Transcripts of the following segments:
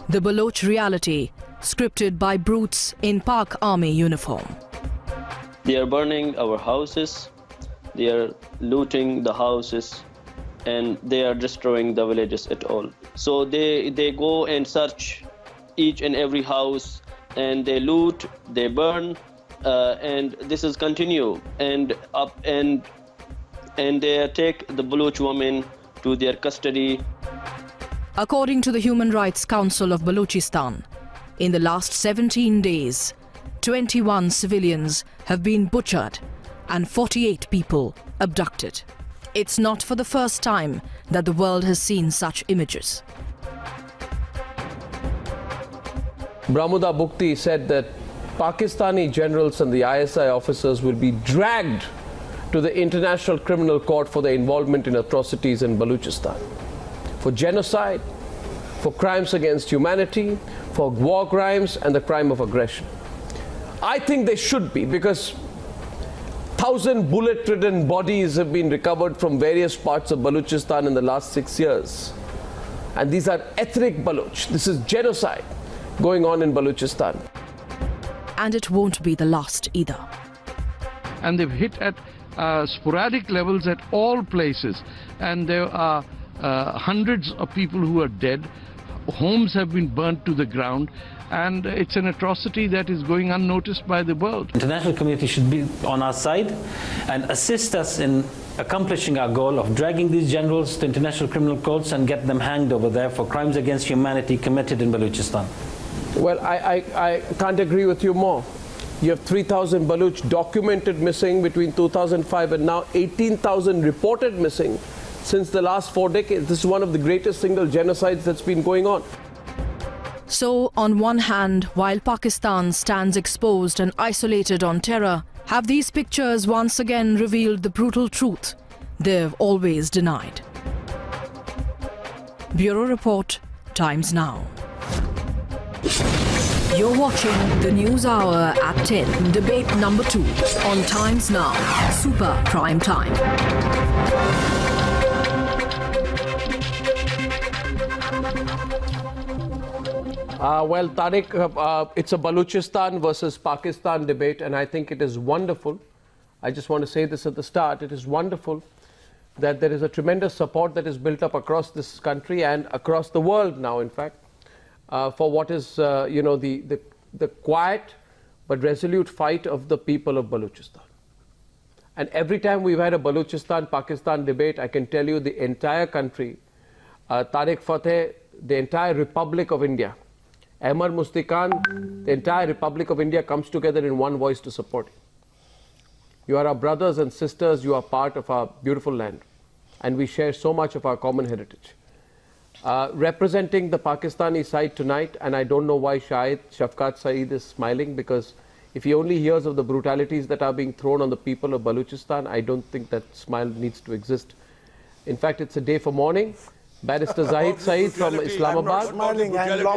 The Baloch reality, scripted by brutes in Pak army uniform. They are burning our houses, they are looting the houses, and they are destroying the villages at all. So they go and search each and every house, and they loot, they burn, and this is continue. And they take the Baloch women to their custody. According to the Human Rights Council of Balochistan, in the last 17 days, 21 civilians have been butchered and 48 people abducted. It's not for the first time that the world has seen such images. Brahmuda Bukti said that Pakistani generals and the ISI officers will be dragged to the International Criminal Court for their involvement in atrocities in Balochistan, for genocide, for crimes against humanity, for war crimes and the crime of aggression. I think they should be, because 1,000 bullet-ridden bodies have been recovered from various parts of Balochistan in the last 6 years. And these are ethnic Baloch. This is genocide going on in Balochistan. And it won't be the last either. And they've hit at sporadic levels at all places. And there are hundreds of people who are dead. Homes have been burnt to the ground. And it's an atrocity that is going unnoticed by the world. International community should be on our side and assist us in accomplishing our goal of dragging these generals to international criminal courts and get them hanged over there for crimes against humanity committed in Balochistan. Well, I can't agree with you more. You have 3,000 Baloch documented missing between 2005 and now 18,000 reported missing since the last 4 decades. This is one of the greatest single genocides that's been going on. So, on one hand, while Pakistan stands exposed and isolated on terror, have these pictures once again revealed the brutal truth they've always denied? Bureau Report, Times Now. You're watching the News Hour at 10, debate number 2 on Times Now, Super Prime Time. Well, Tariq, it's a Balochistan versus Pakistan debate, and I think it is wonderful. I just want to say this at the start. It is wonderful that there is a tremendous support that is built up across this country and across the world now, in fact, for what is, the quiet but resolute fight of the people of Balochistan. And every time we've had a Balochistan-Pakistan debate, I can tell you the entire country, Tariq Fateh, the entire Republic of India, Ahmad Mustiqan, the entire Republic of India comes together in one voice to support you. You are our brothers and sisters, you are part of our beautiful land, and we share so much of our common heritage. Representing the Pakistani side tonight, and I don't know why Shafqat Saeed is smiling, because if he only hears of the brutalities that are being thrown on the people of Balochistan, I don't think that smile needs to exist. In fact, it's a day for mourning. Barrister Zahid Saeed from Islamabad.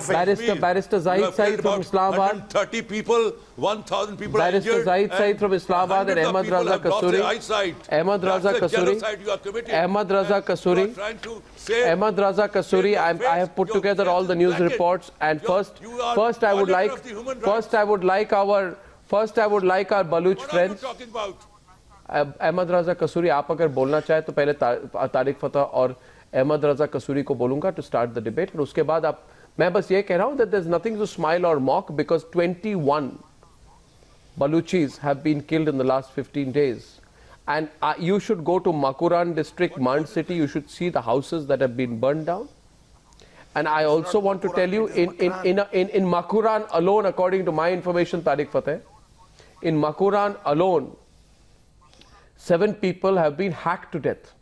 Barrister Zahid Saeed from Islamabad. 30 people, 1,000 people Barrister Zahid Saeed from Islamabad and Ahmad Raza Kasuri. Ahmad Raza Kasuri. Ahmad Raza Kasuri. Ahmad Raza Kasuri. I have put together all the news reports, and first I would like our Baloch friends. Ahmad Raza Kasuri, आप अगर बोलना चाहे तो पहले तारिक फतह और अहमद रजा कसूरी को बोलूंगा to start the debate, और उसके बाद मैं बस ये कह रहा हूं that there's nothing to smile or mock, because 21 Baluchis have been killed in the last 15 days. And you should go to Makuran district, Mand city, you should see the houses that have been burned down. And I also want to tell you, in Makuran alone, according to my information, Tariq Fateh, in Makuran alone, 7 people have been hacked to death.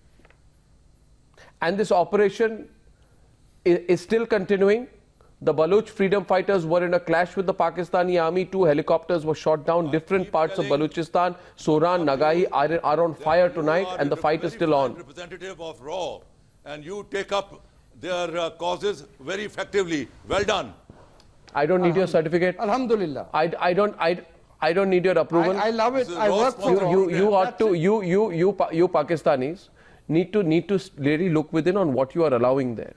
And this operation is still continuing. The Baloch freedom fighters were in a clash with the Pakistani army. 2 helicopters were shot down. Different parts of Balochistan, Soran, Nagai are on fire tonight, and the fight is still on. Representative of RAW, and you take up their causes very effectively. Well done. I don't need your certificate. Alhamdulillah. I don't need your approval. I love it. I work for you Pakistanis need to really look within on what you are allowing there.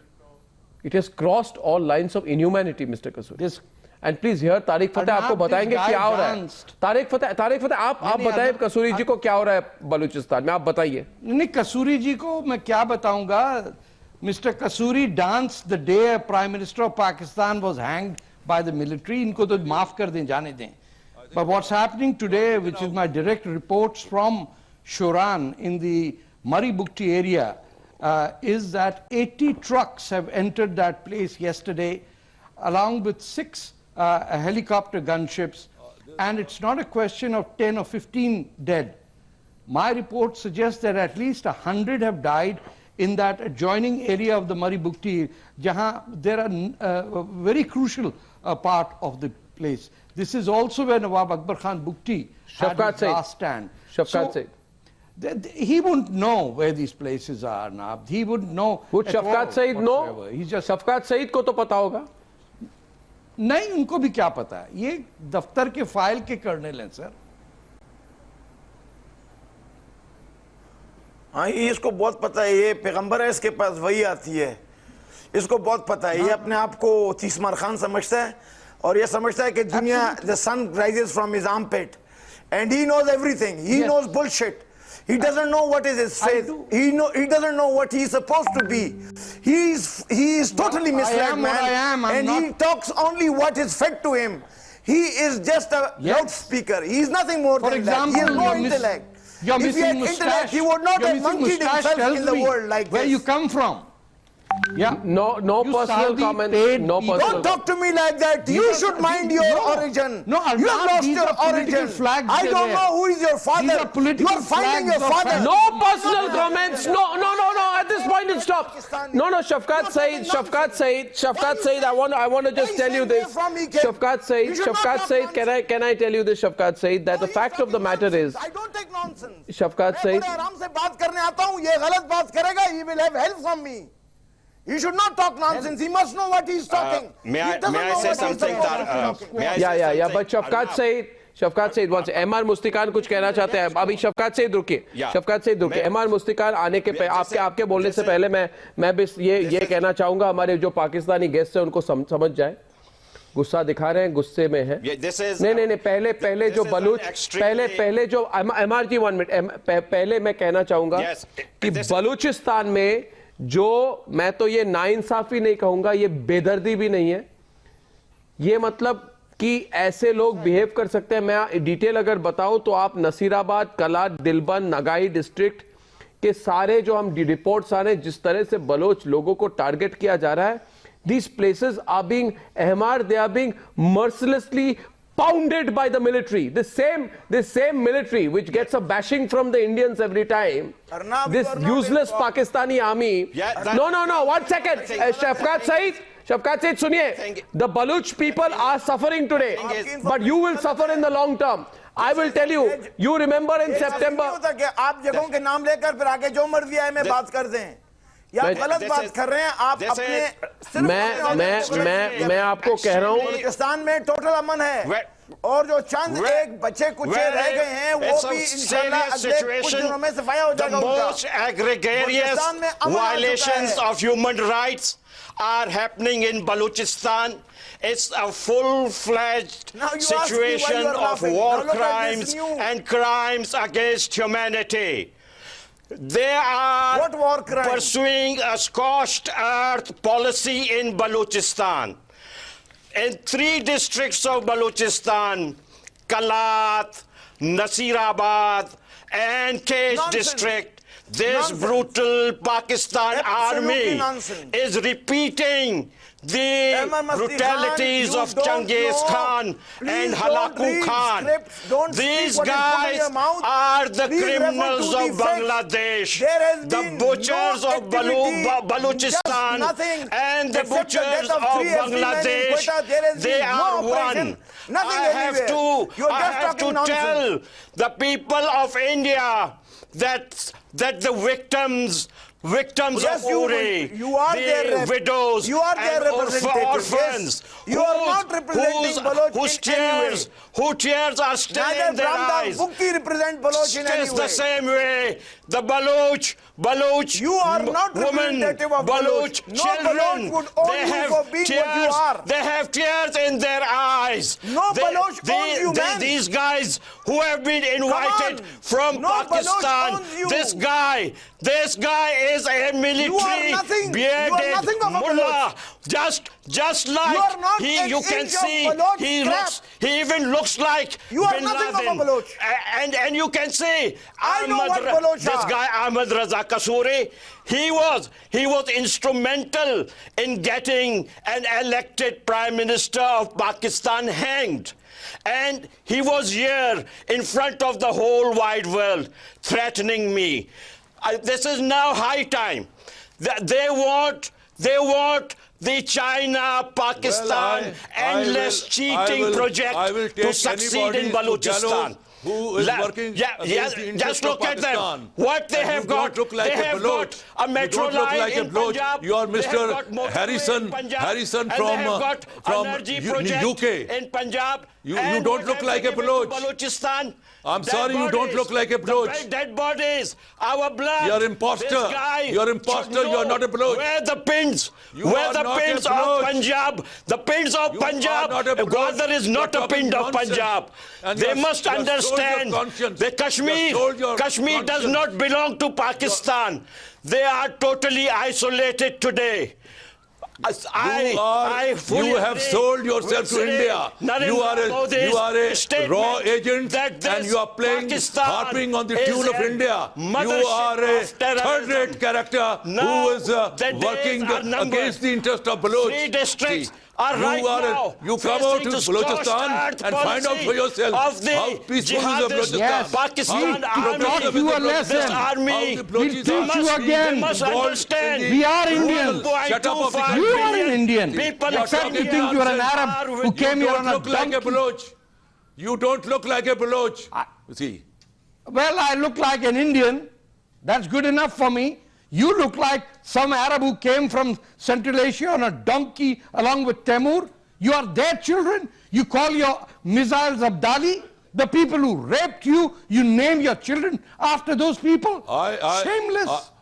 It has crossed all lines of inhumanity, Mr. Kasuri. And please here Tariq फतेह आपको बताएंगे क्या हो रहा है. तारिक फतेह आप बताएं कसूरी जी को क्या हो रहा है बलूचिस्तान में, आप बताइए. नहीं, कसूरी जी को मैं क्या बताऊंगा. Mr. Kasuri danced the day a Prime Minister of Pakistan was hanged by the military. इनको तो माफ कर दें, जाने दें. But what's happening today, which is my direct reports from Shoran in the Murray Bukti area, is that 80 trucks have entered that place yesterday, along with 6 helicopter gunships, and it's not a question of 10 or 15 dead. My report suggests that at least 100 have died in that adjoining area of the Murray Bukti, jahan there are very crucial part of the place. This is also where Nawab Akbar Khan Bukti had his last stand. Shafqat Said. He wouldn't know where these places are now. He wouldn't know. Would Shafqat Said know? He's just Shafqat Said को तो पता होगा. नहीं, उनको भी क्या पता है. ये दफ्तर के फाइल के कर्नल हैं सर. हाँ, ये इसको बहुत पता है. ये पैगंबर है, इसके पास वही आती है. इसको बहुत पता है. ये अपने आप को तीसमार खान समझता है और ये समझता है कि दुनिया, the sun rises from his armpit and he knows everything. He knows bullshit. He doesn't know what is his faith. He doesn't know what he is supposed to be. He is totally misled, man. And he talks only what is fed to him. He is just a loudspeaker. He is nothing more than that. He has no intellect. If he had intellect, he would not have monkeyed himself in the world like this. Where you come from? Yeah. No personal comment. No personal. Don't talk to me like that. You should mind your origin. No, you have lost your origin. I don't know who is your father. You are finding your father. No personal comments. No. At this point, it stops. No. Shafqat Said. I want to just tell you this. Shafqat Said. Can I tell you this, Shafqat Said, that the fact of the matter is. I don't take nonsense. Shafqat Said. मैं आराम से बात करने आता हूँ. ये गलत बात करेगा. He will have help from me. He should not talk nonsense. He must know what he's talking. May I say something? Yeah. But Shafqat Said once. MR Mustikan कुछ कहना चाहते हैं. अभी Shafqat Said रुकिए. Shafqat Said रुकिए. MR Mustikan आने के आपके बोलने से पहले मैं बस ये कहना चाहूँगा, हमारे जो पाकिस्तानी गेस्ट हैं उनको समझ जाए. गुस्सा दिखा रहे हैं, गुस्से में है. नहीं. पहले जो बलूच पहले जो MR जी 1 मिनट पहले मैं कहना चाहूँगा कि बलूचिस्तान में जो, मैं तो ये नाइंसाफी नहीं कहूंगा, ये बेदर्दी भी नहीं है. ये मतलब कि ऐसे लोग बिहेव कर सकते हैं. मैं डिटेल अगर बताऊं तो आप नसीराबाद, कला, दिलबन, नगाई डिस्ट्रिक्ट के सारे जो हम रिपोर्ट्स आ रहे हैं, जिस तरह से बलोच लोगों को टारगेट किया जा रहा है, these places are being they are being mercilessly pounded by the military. This same military which gets a bashing from the Indians every time. This useless Pakistani army. No. 1 second. Shafqat Said, suniye. The Baluch people are suffering today, but you will suffer in the long term. I will tell you. You remember in September. आप जगहों के नाम लेकर फिर आगे जो मर्जी आए मैं बात कर दें. या गलत बात कर रहे हैं आप अपने. मैं आपको कह रहा हूं, पाकिस्तान में टोटल अमन है और जो चंद एक बच्चे कुछ रह गए हैं वो भी इंशाल्लाह अगले कुछ दिनों में सफाया हो जाएगा. The most egregious violations of human rights are happening in Balochistan. It's a full-fledged situation of war crimes and crimes against humanity. They are pursuing a scorched earth policy in Balochistan. In 3 districts of Balochistan, Kalat, Nasirabad, and Tej district, this brutal Pakistan army is repeating the brutalities of Genghis Khan and Halaku Khan. These guys are the criminals of Bangladesh, the butchers of Balochistan and the butchers of Bangladesh. They are one. I have to tell the people of India that the victims of Uri, the widows and orphans, whose tears are still in their eyes. Just the same way the Baloch You are not women, representative of Baloch Baloch. No children, Baloch would own they you have for being tears, what you are. they have tears in their eyes. No Baloch owns you, man. These guys who have been invited on. from No Baloch Pakistan, owns you. this guy is a military nothing. You are bearded nothing of a mullah. Just like You are not an you can inch of see, Baloch he even looks like You are Bin nothing of a Laden. Baloch. And you can see I know what Baloch this are. guy Ahmad Raza Kasuri, he was instrumental in getting an elected Prime Minister of Pakistan hanged. And he was here in front of the whole wide world threatening me. This is now high time. They want the China, Pakistan endless cheating project to succeed in Balochistan. Who is working against the just interest of look at them. Pakistan. What they And have you don't got. look like They a have Baloch. got a metro You don't look line like a in Baloch. Punjab. You are They have Mr. got motorway Harrison, in Punjab. Harrison And from they have got energy project UK. in Punjab. You And don't what look have like they a given to Baloch. Balochistan. I'm Dead sorry, you don't bodies. look like a Baloch. The dead bodies, our blood. You're imposter. This guy You're imposter. should know You're not a Baloch. Where the pins? You Where are the not a pins of Baloch. Punjab? The pins of You are Punjab. not a Baloch. Gwadar is not You're a pin talking of nonsense. Punjab. And They you have- must you have sold your understand conscience. that You have sold your Kashmir does conscience. not belong to Pakistan. They are totally isolated today. I fully You have agree sold yourself to with India. Narendra You are Modi's a raw statement agent that and this you are playing, Pakistan harping on the is tune of a India. You mothership are a of terrorism. third-rate character Now who is the days working are numbered. against the interest of Baloch. 3 districts See, are right now you come out to facing the Balochistan scorched and earth find out for policy yourself of the how peaceful is the jihadist Balochistan. Yes. Pakistan How army. taught you a lesson. This army, How the Balochis We'll are teach you again. They must involved understand. in the We are Indians. 1.25 You are an billion Indian. people Except you India think you are an are Arab with who you. came here You on don't a look like a donkey. Baloch. You don't look like a Baloch. See. Well, I look like an Indian. That's good enough for me. You look like some Arab who came from Central Asia on a donkey along with Temur. You are their children. You call your missiles Abdali. The people who raped you, you name your children after those people. Shameless.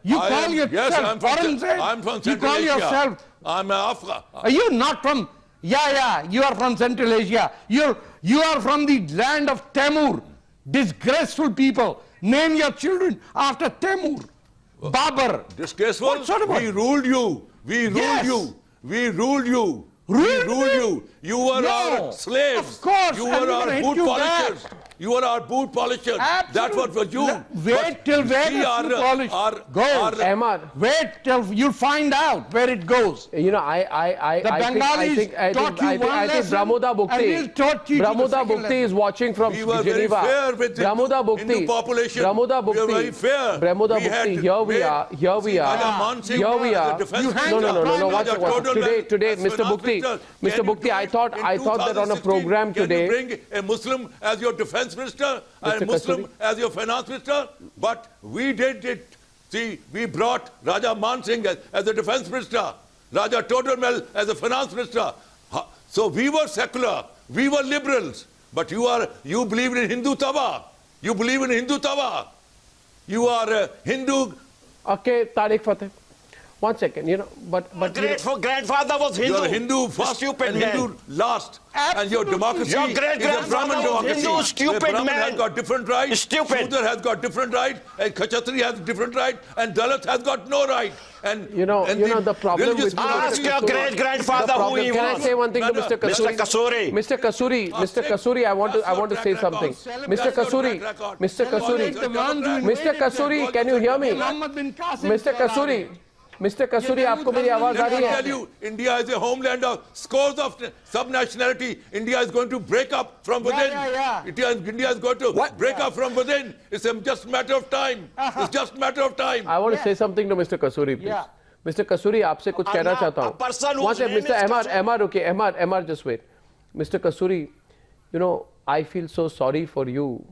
You call yourself yes, I'm from You Central call Asia. yourself. I'm Afghan. Are you not from? Yeah, you are from Central Asia. You are from the land of Temur. Disgraceful people. Name your children after Temur. Babar. Disgraceful? What sort of We ruled you. We ruled Yes. you. We ruled you. Ruled we ruled me? you. You were No. our slaves. Of course, You and were we our will hit boot you polishers. back. You were our boot polishers. That's what was you. Wait till where see the our- shoe polish our- goes. Ahmad. Wait till you'll find out where it goes. You know, The I Bengalis think taught you one lesson, Bramoda and we'll Bukti, taught you to the Bramoda second Bukti lesson. is watching from We were Geneva. very fair with the Bramoda Hindu Bukti, population. Bramoda We were Bukti, very fair. Bramoda We had Bukti. Here we made- are. Here we See, are. Raja Man Singh Here we as a are. defense You minister. hang No. Prime Watch Raja it. Total Today, as Mr. finance Bukti, minister. Mr. Can you Bukti, do I it thought in that on a 2016? program Can today. you bring a Muslim as your defense minister and a Mr. Muslim Kasuri. as your finance minister? But we did it. See, we brought Raja Man Singh as a defense minister, Raja Total as a finance minister. So we were secular, we were liberals. But you believe in Hindu Tawa. You believe in Hindu Tawa. You are a Hindu. Okay, Tariq Fateh. 1 second, but Grandfather was Hindu. You're a Hindu first Stupid and man. Hindu last. And your democracy Your is a great-grandfather Brahmin was democracy. Hindu, stupid Where Brahmin man. has got different rights. Stupid. Shudra has got different right. And Kachatri has different right. And Dalit has got no right. And the problem religious with Ask your great-grandfather who he Can I was. say one thing to No, Mr. Mr. Kasuri? Kasuri. Mr. Kasuri, I want to say something. Mr. Kasuri, can you hear me? Mr. Kasuri, आपको मेरी आवाज आ रही I है? tell you, India is a homeland of scores of subnationality. India is going to break up from within. Yeah. India is going to break up from within. It's just a matter of time. It's just a matter of time. I want to say something to Mr. Kasuri, please. Yeah. Mr. Kasuri, आपसे कुछ कहना चाहता a person हूँ. whose name is Mr. okay, Ahmad, just wait. Mr. Kasuri, I feel so sorry for you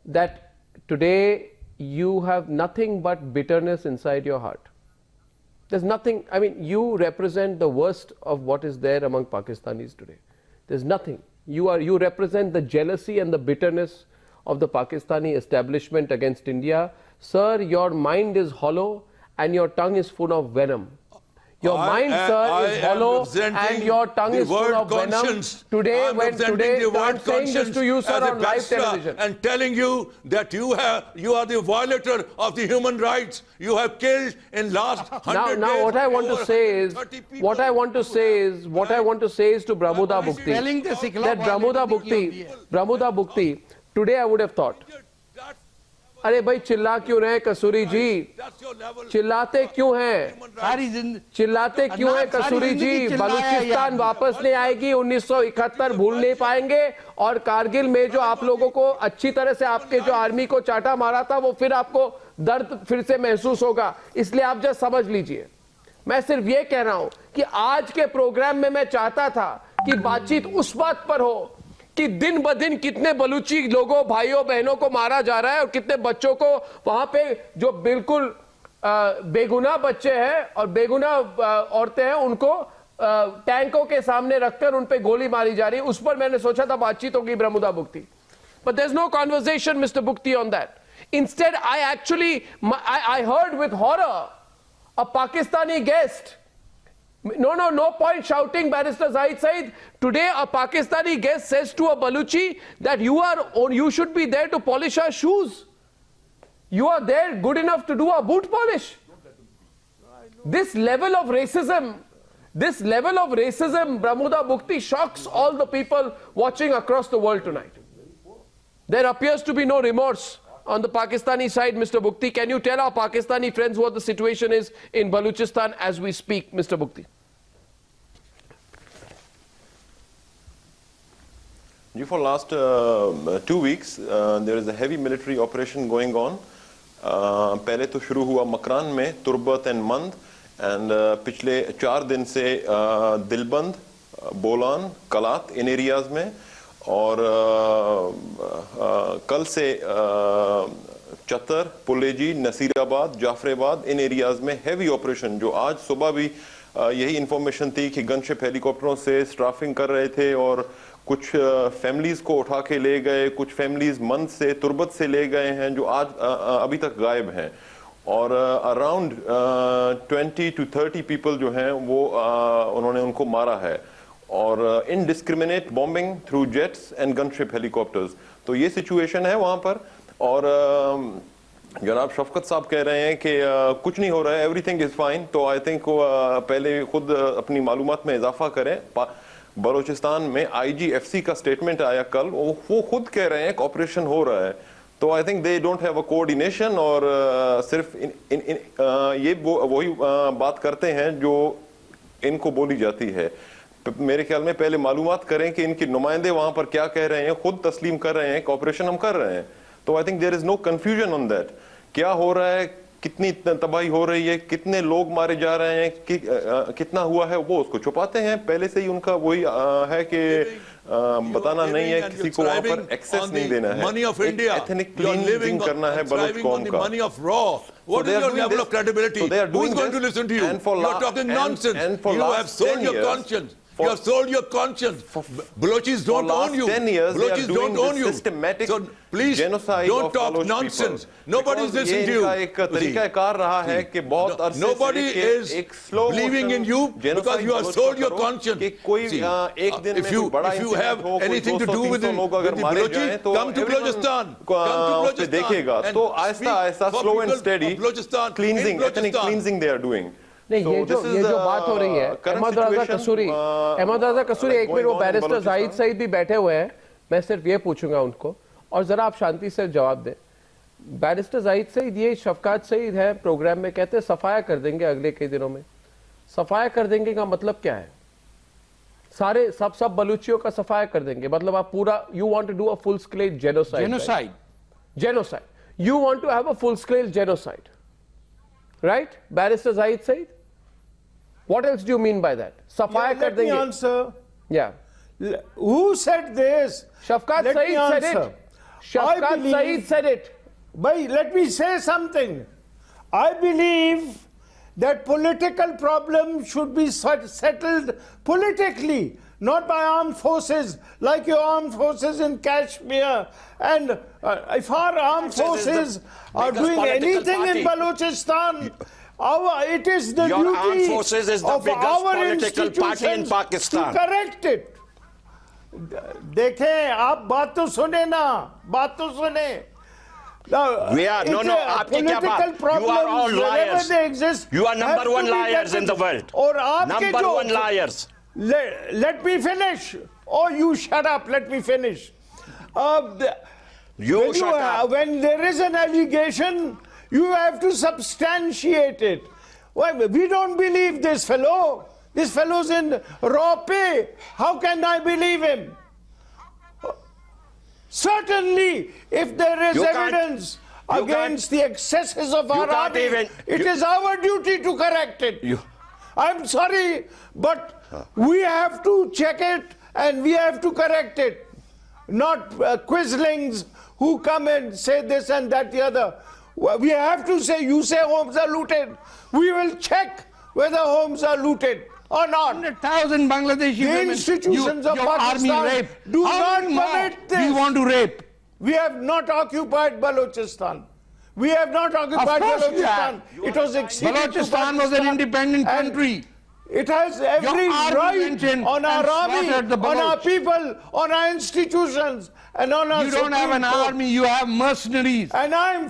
that today you have nothing but bitterness inside your heart. There's nothing, you represent the worst of what is there among Pakistanis today. There's nothing. You represent the jealousy and the bitterness of the Pakistani establishment against India. Sir, your mind is hollow and your tongue is full of venom. Your mind, sir, is hollow and your tongue is full of venom. Today, I'm saying this to you, sir, on live television. And telling you that you are the violator of the human rights. You have killed in last 100 days. Now, what I want to say is to Brahmuda Bukti, that Brahmuda Bukti, today I would have thought, अरे भाई चिल्ला क्यों रहे कसूरी जी, चिल्लाते क्यों हैं, चिल्लाते क्यों हैं कसूरी जी? बलूचिस्तान वापस नहीं आएगी, 1971 भूल नहीं पाएंगे, और कारगिल में जो आप लोगों को अच्छी तरह से आपके जो आर्मी को चाटा मारा था वो फिर आपको दर्द फिर से महसूस होगा, इसलिए आप जस्ट समझ लीजिए। मैं सिर्फ ये कह रहा हूं कि आज के प्रोग्राम में मैं चाहता था कि बातचीत उस बात पर हो कि दिन ब दिन कितने बलूची लोगों, भाइयों बहनों को मारा जा रहा है और कितने बच्चों को वहां पे जो बिल्कुल बेगुनाह बच्चे हैं और बेगुनाह औरतें हैं उनको टैंकों के सामने रखकर उन पे गोली मारी जा रही है। उस पर मैंने सोचा था बातचीत होगी ब्रह्मुदा बुक्ति, but there's no conversation, Mr. Bukti, on that. Instead, I heard with horror a Pakistani guest. No point shouting, Barrister Zahid Saeed. Today, a Pakistani guest says to a Baluchi that you should be there to polish our shoes. You are there good enough to do a boot polish. This level of racism, Brahmuda Bukti, shocks all the people watching across the world tonight. There appears to be no remorse on the Pakistani side, Mr. Bukti. Can you tell our Pakistani friends what the situation is in Baluchistan as we speak, Mr. Bukti? For last 2 weeks, there is a heavy military operation going on. पहले तो शुरू हुआ मकरान में, Turbat and मंद, and पिछले 4 दिन से दिलबंद, बोलान, कलात इन areas में, और कल से चतर, पुलेजी, नसीराबाद, जाफराबाद इन एरियाज में हैवी ऑपरेशन, जो आज सुबह भी यही इंफॉर्मेशन थी कि गनशिप हेलीकॉप्टरों से स्ट्राफिंग कर रहे थे और कुछ फैमिलीज को उठा के ले गए, कुछ फैमिलीज मंद से, तुर्बत से ले गए हैं जो आज अभी तक गायब हैं, और अराउंड 20 to 30 पीपल जो हैं वो उन्होंने उनको मारा है, और indiscriminate bombing through jets and gunship helicopters. तो ये सिचुएशन है वहाँ पर, और जनाब शफकत साहब कह रहे हैं कि कुछ नहीं हो रहा है, एवरीथिंग इज़ फाइन। तो आई थिंक पहले खुद अपनी मालूमात में इजाफा करें। बलूचिस्तान में IGFC का स्टेटमेंट आया कल, वो खुद कह रहे हैं कि ऑपरेशन हो रहा है। तो I think they don't have a coordination, और सिर्फ ये वही बात करते हैं जो इनको बोली जाती है। मेरे ख्याल में पहले मालूमात करें कि इनके नुमाइंदे वहां पर क्या कह रहे हैं, खुद तस्लीम कर रहे हैं कि ऑपरेशन हम कर रहे हैं। तो I think there is no confusion on that, क्या हो रहा है, कितनी तबाही हो रही है, कितने लोग मारे जा रहे हैं, कितना हुआ है, वो उसको छुपाते हैं। पहले से ही उनका वही है कि बताना नहीं है, किसी को वहां पर एक्सेस नहीं देना है, money of India, ethnic cleansing करना है बलूच कौम का। money of raw. What is your level of credibility? Who is going to listen to you? You are talking nonsense. You have sold your conscience. You have sold your conscience. Balochis don't own you. 10 years Balochis don't own you. Systematic so please don't talk nonsense. Nobody is listening to you. एक तरीकाकार रहा है कि बहुत अरसे nobody is believing in you because you have sold your conscience. कोई एक दिन if you have anything to do with the Balochi, come to Balochistan. Come to देखेगा तो आहिस्ता-आहिस्ता slow and steady cleansing, ethnic cleansing they are doing. नहीं, ये जो बात हो रही है, अहमद रजा कसूरी, एक मिनट, वो बैरिस्टर जाहिद सईद भी बैठे हुए हैं, मैं सिर्फ ये पूछूंगा उनको, और जरा आप शांति से जवाब दें। बैरिस्टर जाहिद सईद, ये शफकात सईद है प्रोग्राम में, कहते हैं सफाया कर देंगे अगले कई दिनों में। सफाया कर देंगे का मतलब क्या है? सारे सब बलूचियों का सफाया कर देंगे, मतलब आप पूरा, you want to do a full scale genocide, you want to have a full scale genocide, right, Barrister Zahid Saeed? What else do you mean by that? Safaya kar denge. Let me answer. Yeah. Who said this? Shafkat Saeed said it. Shafkat Saeed said it. Let me say something. I believe that political problem should be settled politically, not by armed forces, like your armed forces in Kashmir. And if our armed forces are doing anything in Balochistan, it is the Your armed duty forces is the of biggest our political party in institutions Pakistan. to correct it. देखें, आप बात तो सुने ना, बात तो सुने. We are आपकी क्या बात? You are all liars. You are number one liars in the world. Number one liars. Let me finish. Oh, you shut up. Let me finish. You shut up. When there is an allegation, you have to substantiate it. Well, we don't believe this fellow. This fellow's in raw pay. How can I believe him? Certainly, if there is evidence against the excesses of our army, it is our duty to correct it. I'm sorry, but we have to check it and we have to correct it. Not quislings who come and say this and that the other. We have to say, you say homes are looted. We will check whether homes are looted or not. 100,000 Bangladeshi The women, institutions of your Pakistan army rape. do How not many more permit this. do you want to rape? We have not occupied Balochistan. We have not occupied Of course you Balochistan. It was acceded to Balochistan was an independent and country. It has every Your army right went in on our and army, slaughtered the on our Baloch. people, on our institutions, and on our You don't have an Supreme Court. army, you have mercenaries. And I'm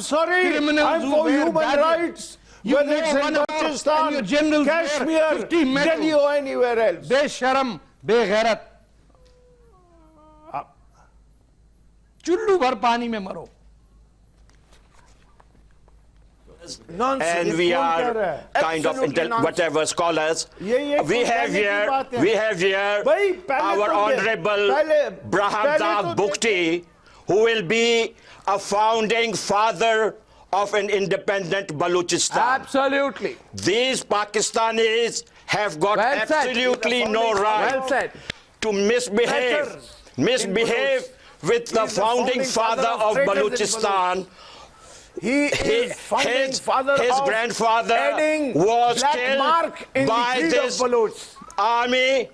sorry, Criminals I'm who for wear human badges. rights. You Whether it's know in one of our- and your Balochistan, generals wear Kashmir, 50 medals. Delhi or anywhere else. बेशरम बेगैरत चुल्लू भर पानी में मरो. And we are kind of whatever scholars. We have here our honorable Brahamdas Bukti, who will be a founding father of an independent Balochistan. Absolutely. These Pakistanis have got absolutely no right to misbehave with the founding father of Balochistan. His grandfather was killed by this army,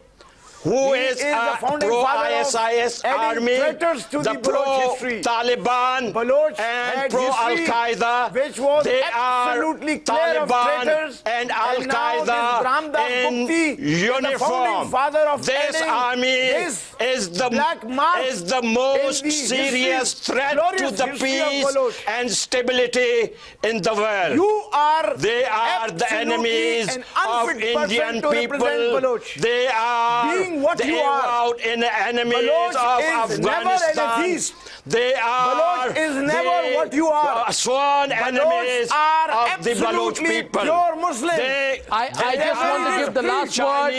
who is a pro-ISIS army, the pro-Taliban and pro-Al-Qaeda. They are Taliban and Al-Qaeda in uniform. This army is the most serious threat to the peace and stability in the world. They are the enemies of Indian people. They are the avowed enemies of Afghanistan. They are the sworn enemies of the Baloch people. I just want to give the last word.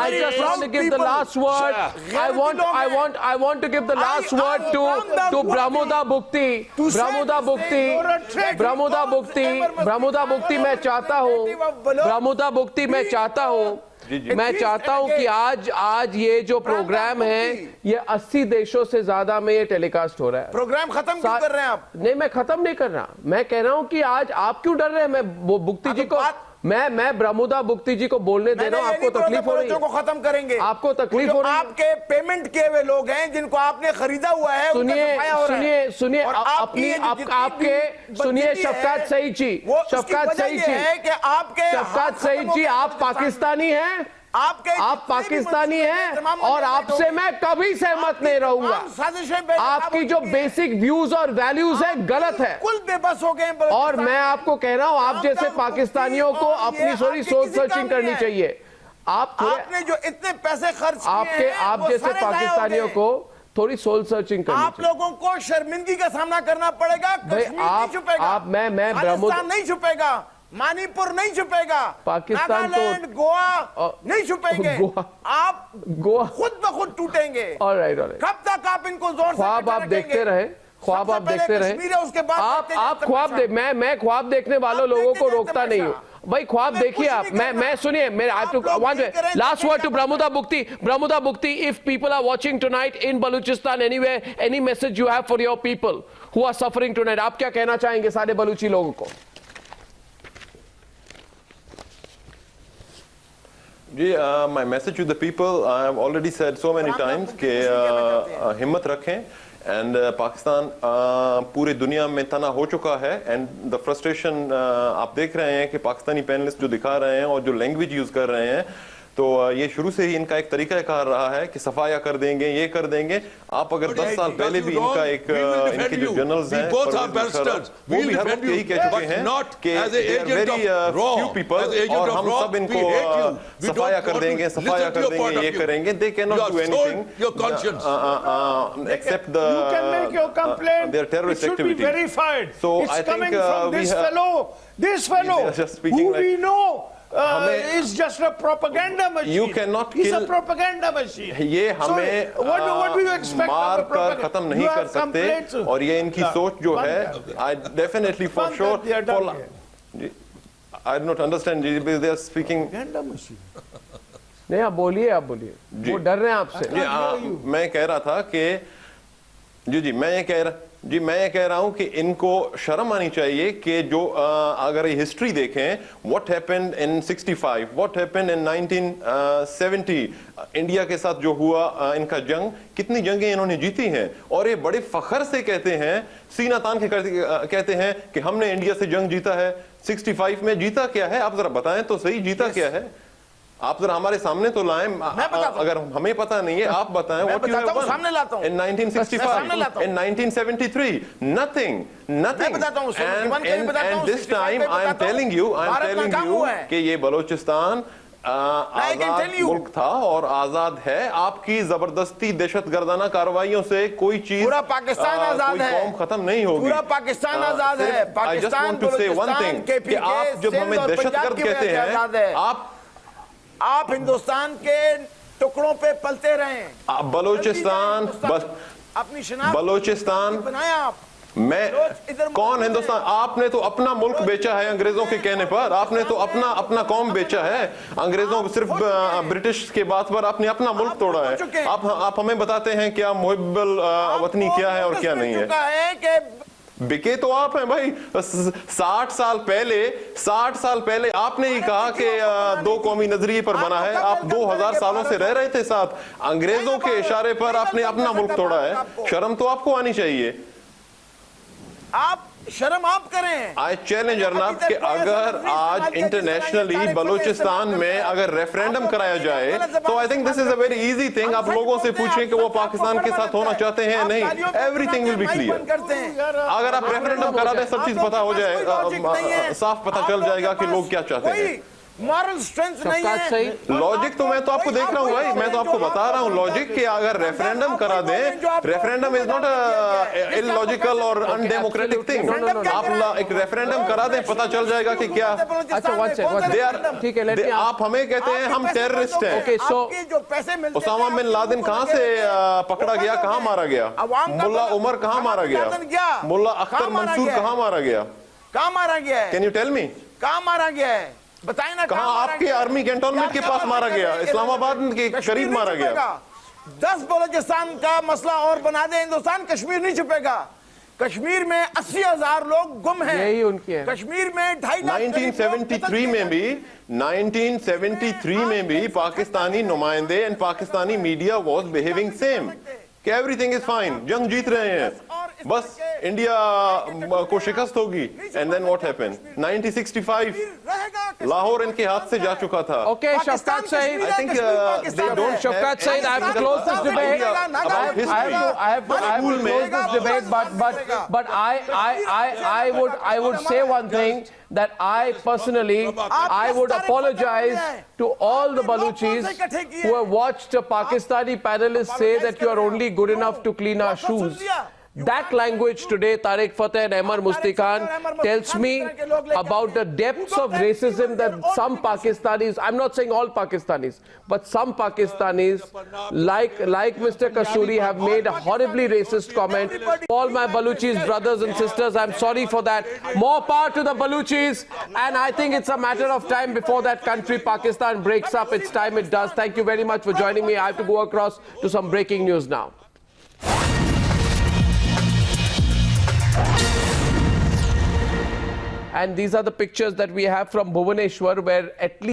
I just want to give the last word. I want to give the last word to Bramuda Bukti. Bramuda Bukti मैं चाहता हूं कि आज ये जो programme है ये 80 देशों से ज्यादा में ये टेलीकास्ट हो रहा है. प्रोग्राम खत्म क्यों कर रहे हैं आप? नहीं, मैं खत्म नहीं कर रहा. मैं कह रहा हूं कि आज आप क्यों डर रहे हैं? मैं बुक्ति जी को मैं ब्रह्मोदा बुक्ति जी को बोलने दे रहा हूं. आपको तकलीफ हो रही है? खत्म करेंगे. आपको तकलीफ हो रही है? आपके पेमेंट किए हुए लोग हैं जिनको आपने खरीदा हुआ है. सुनिए आपके सुनिए शफकात सईद जी, आप पाकिस्तानी हैं. आप पाकिस्तानी हैं और आपसे मैं कभी सहमत नहीं रहूंगा. आपकी जो बेसिक व्यूज और वैल्यूज है गलत है. बेबस हो गए. और मैं आपको कह रहा हूं आप जैसे पाकिस्तानियों को अपनी थोड़ी सोच सर्चिंग करनी चाहिए. आपने जो इतने पैसे खर्च किए हैं, आप जैसे पाकिस्तानियों को थोड़ी सोल सर्चिंग करनी आप लोगों को शर्मिंदगी का सामना करना पड़ेगा. कश्मीर नहीं छुपेगा, राजस्थान नहीं छुपेगा, मणिपुर नहीं छुपेगा, पाकिस्तान नागालैंड, गोवा नहीं छुपेंगे. आप गोवा खुद ब खुद टूटेंगे. ऑलराइट. कब तक आप इनको जोर से ख्वाब आप देखते रहे. आप ख्वाब मैं ख्वाब देखने वालों लोगों को रोकता नहीं हूँ भाई. ख्वाब देखिए आप. मैं सुनिए मेरे last word to Bramuda Bukti. If people are watching tonight in Balochistan anywhere, any message you have for your people who are suffering tonight, आप क्या कहना चाहेंगे सारे बलूची लोगों को? जी, my message to the people, I have already said so many times कि हिम्मत रखें एंड पाकिस्तान पूरी दुनिया में तना हो चुका है एंड द फ्रस्ट्रेशन आप देख रहे हैं कि पाकिस्तानी पैनलिस्ट जो दिखा रहे हैं और जो लैंग्वेज यूज कर रहे हैं, तो ये शुरू से ही इनका एक तरीका कार रहा है कि सफाया कर देंगे, ये कर देंगे। आप अगर 10 साल पहले भी इनका एक इनके जो जर्नल्स हैं वो भी हर वक्त यही कह चुके हैं कि वेरी फ्यू पीपल और हम सब इनको सफाया कर देंगे, सफाया कर देंगे, ये करेंगे। They can not do anything accept their terrorist activity. So I think this fellow who we know is just a propaganda machine. You cannot He's kill. a propaganda machine. ये हमें what do you expect मार of a कर propaganda? खत्म नहीं You कर have complaints. सकते और ये इनकी सोच जो है, I definitely for sure I do not understand they are speaking. Propaganda machine. नहीं, आप बोलिए वो डर रहे हैं आपसे। जी, मैं कह रहा था कि जी मैं ये कह रहा हूं कि इनको शर्म आनी चाहिए कि जो अगर ये हिस्ट्री देखें, what happened in 65, what happened in 1970, India के साथ जो हुआ इनका जंग, कितनी जंगें इन्होंने जीती हैं और ये बड़े फखर से कहते हैं, सीना तान के कहते हैं कि हमने इंडिया से जंग जीता है। 65 में जीता क्या है, आप जरा बताएं तो सही, जीता क्या है? आप जरा हमारे सामने तो लाएं, अगर हमें पता नहीं है आप बताएं। मैं बताता हूं, सामने लाता हूं। In 1965, in 1973, nothing. मैं बताता हूं, And this time I am telling you कि ये बलोचिस्तान आजाद मुल्क था और आजाद है। आपकी जबरदस्ती दहशतगर्दाना कार्रवाइयों से कोई चीज, पूरा पाकिस्तान आजाद है, कौम खत्म नहीं होगी। पूरा पाकिस्तान आजाद है। पाकिस्तान बलूचिस्तान के कि आप जब हमें दहशतगर्द कहते हैं, आप हिंदुस्तान के टुकड़ों पे पलते रहे। बलूचिस्तान अपनी शनाख्त बलूचिस्तान बनाया आप। कौन हिंदुस्तान? आपने तो अपना मुल्क बेचा है अंग्रेजों के कहने पर, आपने तो अपना कौम बेचा है। अंग्रेजों सिर्फ ब्रिटिश के बात पर आपने अपना मुल्क तोड़ा है। आप हमें बताते हैं क्या मुहिब्बुल वतनी क्या है और क्या नहीं है। बिके तो आप हैं भाई। 60 साल पहले आपने ही कहा कि दो कौमी नजरिए पर बना है। आप 2000 सालों से रह रहे थे साथ। अंग्रेजों के इशारे पर आपने अपना मुल्क तोड़ा है। शर्म तो आपको आनी चाहिए। आप शर्म आप करें। आई चैलेंज अर्नब कि अगर आज इंटरनेशनली बलूचिस्तान में अगर रेफरेंडम कराया जाए तो I think this is a very easy thing. आप लोगों से पूछें कि वो पाकिस्तान के साथ होना चाहते हैं या नहीं, एवरीथिंग विल बी क्लियर। अगर आप रेफरेंडम करा दें सब चीज पता हो जाए, साफ पता चल जाएगा कि लोग क्या चाहते हैं। मॉरल स्ट्रेंथ नहीं है। लॉजिक तो मैं तो आपको देख रहा हूँ भाई, मैं तो आपको बता रहा हूँ लॉजिक कि अगर रेफरेंडम करा दें, रेफरेंडम इज नॉट इलॉजिकल और अनडेमोक्रेटिक थिंग। आप एक रेफरेंडम करा दें, पता चल जाएगा कि क्या। ठीक है, आप हमें कहते हैं हम टेररिस्ट हैं। उसामा बिन लादेन कहाँ से पकड़ा गया, कहाँ मारा गया? मुल्ला उमर कहाँ मारा गया? मुल्ला अख्तर मंसूर कहाँ मारा गया? कहाँ मारा गया है? Can you tell me? कहाँ मारा गया है? बताइए ना। कहाँ? आपके आर्मी कैंटोनमेंट के पास मारा गया, इस्लामाबाद के करीब मारा गया। 10 बलूचिस्तान का मसला और बना दे हिंदुस्तान, कश्मीर नहीं छुपेगा। कश्मीर में 80,000 लोग गुम हैं। यही उनकी है। कश्मीर में 2.5 लाख 1973 में भी पाकिस्तानी नुमाइंदे and Pakistani media was behaving same कि एवरीथिंग इज फाइन, जंग जीत रहे हैं, बस इंडिया को शिकस्त होगी। And then what happened? 1965 Lahore इनके हाथ से जा चुका था। Okay, Shafkat Saeed, I think they don't. Shafkat Saeed, I have to close this debate. I have to close this debate, but I would say one thing, that I personally, I would apologize to all the Baluchis who have watched a Pakistani panelist say that you are only good enough to clean our shoes. That language today, Tariq Fateh and Ahmad Mustikhan, tells me about the depths of racism that some Pakistanis, I'm not saying all Pakistanis, but some Pakistanis, like Mr. Kasuri, have made a horribly racist comment. All my Baluchis brothers and sisters, I'm sorry for that. More power to the Baluchis, and I think it's a matter of time before that country, Pakistan, breaks up. It's time it does. Thank you very much for joining me. I have to go across to some breaking news now. And these are the pictures that we have from Bhubaneswar, where at least